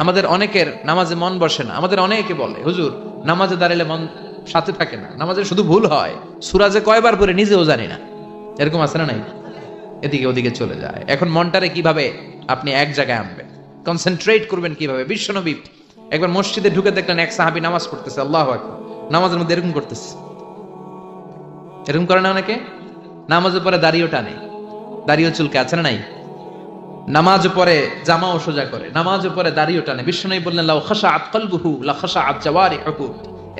আমাদের অনেকের নামাজে মন বসে না। আমাদের অনেকে বলে, হুজুর নামাজে দাঁড়ালে মন সাথে থাকে না, নামাজে শুধু ভুল হয়, সূরা যে কয়বার পড়ে নিজেও জানি না। এরকম আছে না নাই? এদিকে ওদিকে চলে যায়। এখন মনটারে কিভাবে আপনি এক জায়গায় আনবেন, কনসেন্ট্রেট করবেন কিভাবে? বিশ্বনবী একবার মসজিদে ঢুকে দেখলেন এক সাহাবী নামাজ পড়তেছে, আল্লাহু আকবার, নামাজের মধ্যে এরকম করতেছে। এরকম করে না অনেকে? নামাজের পরে দাড়িও টানে, দাড়িও চুলকে, আছে না নাই? নামাজ পরে জামাও সোজা করে, নামাজ পরে দাড়িও টানে। বিশ্বনবী বললেন, লাউ খাশাআত কলবুহু লা খাশাআত জাওয়ারিহু,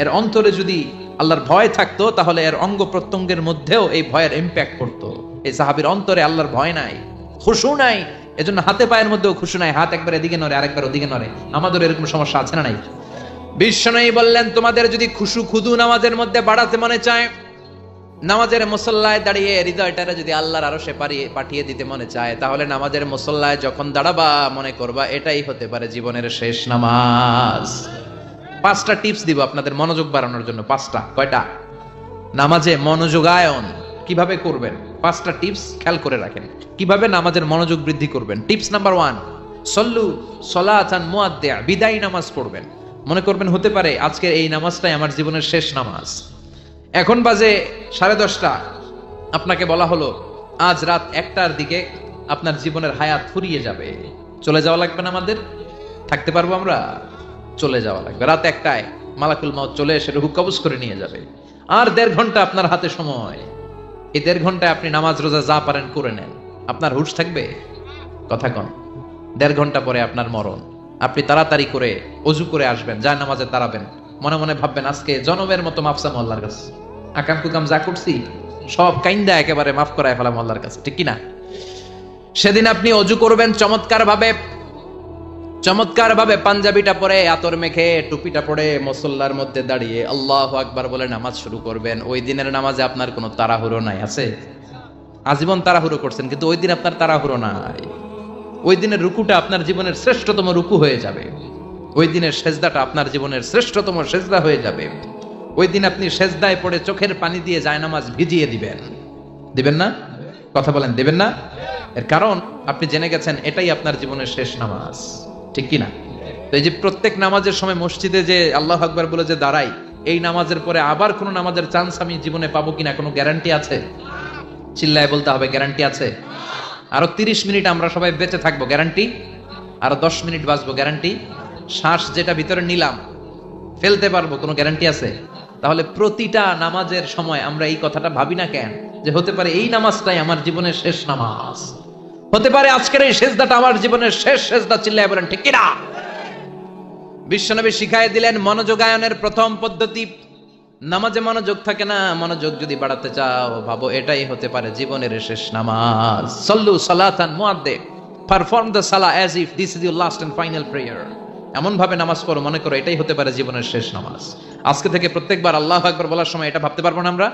এর অন্তরে যদি আল্লাহর ভয় থাকতো তাহলে এর অঙ্গ প্রত্যঙ্গের মধ্যেও এই ভয়ের ইমপ্যাক্ট পড়তো। এই সাহাবীর অন্তরে আল্লাহর ভয় নাই, খুশু নাই, এজন্য হাতে পায়ের মধ্যেও খুশু নাই, হাত একবার এদিকে নড়ে আরেকবার ওদিকে নড়ে। আমাদের এরকম সমস্যা আছে না নাই? বিশ্বনবী বললেন, তোমাদের যদি খুশু খুদু নামাজের মধ্যে বাড়াতে মনে চায়, নামাজের মুসল্লায় দাঁড়িয়ে হৃদয়টারে যদি আল্লাহর আরশে পাঠিয়ে দিতে মনে চায়, তাহলে নামাজের মুসল্লায় যখন দাঁড়াবা মনে করবা এটাই হতে পারে জীবনের শেষ নামাজ। 5টা টিপস দিব আপনাদের মনোযোগ বাড়ানোর জন্য। 5টা। কয়টা? নামাজে মনোযোগায়ন কিভাবে করবেন 5টা টিপস খেয়াল করে রাখেন, কিভাবে নামাজের মনোযোগ বৃদ্ধি করবেন। টিপস নাম্বার 1, সল্লু সলাতান মুআদ্দিয়া, বিদায়ী নামাজ পড়বেন। মনে করবেন হতে পারে আজকের এই নামাজটাই আমার জীবনের শেষ নামাজ। এখন বাজে 10:30, আপনাকে বলা হলো আজ রাত 1টার দিকে আপনার জীবনের হায়াত ফুরিয়ে যাবে। চলে যাওয়া লাগবে না? আমাদের থাকতে পারবো আমরা? চলে যাওয়া লাগবে। রাত 1টায় মালাকুল মউত চলে এসে রূহ কবজ করে নিয়ে যাবে। আর 1.5 ঘন্টা আপনার হাতে সময়। এই 1.5 ঘন্টায় আপনি নামাজ রোজা যা পারেন করে নেন, আপনার হুঁশ থাকবে? কথা কন। 1.5 ঘন্টা পরে আপনার মরণ। আপনি তাড়াতাড়ি করে ওযু করে আসবেন, যা নামাজে দাঁড়াবেন, মনে মনে ভাববেন আজকে জনমের মতো মাফসাম আল্লাহর কাছে, আকাম কুকাম যা করছি সব কাইন্দা একেবারে মাফ করায় ফেলাম আল্লাহর কাছে, ঠিক কি না? সেদিন আপনি ওযু করবেন চমৎকার ভাবে পাঞ্জাবিটা পরে, আতর মেখে, টুপিটা পরে মুসল্লার মধ্যে দাঁড়িয়ে আল্লাহু আকবার বলে নামাজ শুরু করবেন। ওই দিনের নামাজে আপনার কোনো তাড়াহুড়ো নাই। আছে? আজীবন তাড়াহুড়ো করছেন, কিন্তু ওই দিন আপনার তাড়াহুড়ো নাই। ওই দিনের রুকুটা আপনার জীবনের শ্রেষ্ঠতম রুকু হয়ে যাবে। ওই দিনের সেজদাটা আপনার জীবনের শ্রেষ্ঠতম সেজদা হয়ে যাবে। ওই দিন আপনি সেজদায় পড়ে চোখের পানি দিয়ে জায়নামাজ ভিজিয়ে দিবেন না? কথা বলেন, দিবেন না? এর কারণ আপনি জেনে গেছেন এটাই আপনার জীবনের শেষ নামাজ, ঠিক কি না? তো এই যে প্রত্যেক নামাজের সময় মসজিদে যে আল্লাহু আকবার বলে যে দাঁড়াই, এই নামাজের পরে আবার কোন নামাজের চান্স আমি জীবনে পাবো কিনা কোনো গ্যারান্টি আছে? চিল্লায় বলতে হবে, গ্যারান্টি আছে? আরো 30 মিনিট আমরা সবাই বেঁচে থাকবো, গ্যারান্টি? আরো 10 মিনিট বাঁচবো, গ্যারান্টি? শ্বাস যেটা ভিতরে নিলাম ফেলতে পারবো, কোনো গ্যারান্টি আছে? তাহলে প্রতিটা নামাজের সময় আমরা এই কথাটা ভাবি না কেন, যে হতে পারে এই নামাজটাই আমার জীবনের শেষ নামাজ, হতে পারে আজকের এই সেজদাটা আমার জীবনের শেষ সেজদা। চিল্লায় বলেন ঠিক কিনা? বিশ্বনবী শিখায় দিলেন মনোযোগায়নের প্রথম পদ্ধতি। নামাজে মনোযোগ থাকে না, মনোযোগ যদি বাড়াতে চাও ভাবো এটাই হতে পারে জীবনের শেষ নামাজ। সল্লু সালাতান মুআদ্দিয়া, পারফর্ম দ্য সালাহ as if this is your last and final prayer. এমন ভাবে নামাজ পড়ো মনে করো এটাই হতে পারে জীবনের শেষ নামাজ। আজকে থেকে প্রত্যেকবার আল্লাহু আকবার বলার সময় এটা ভাবতে পারবো না আমরা?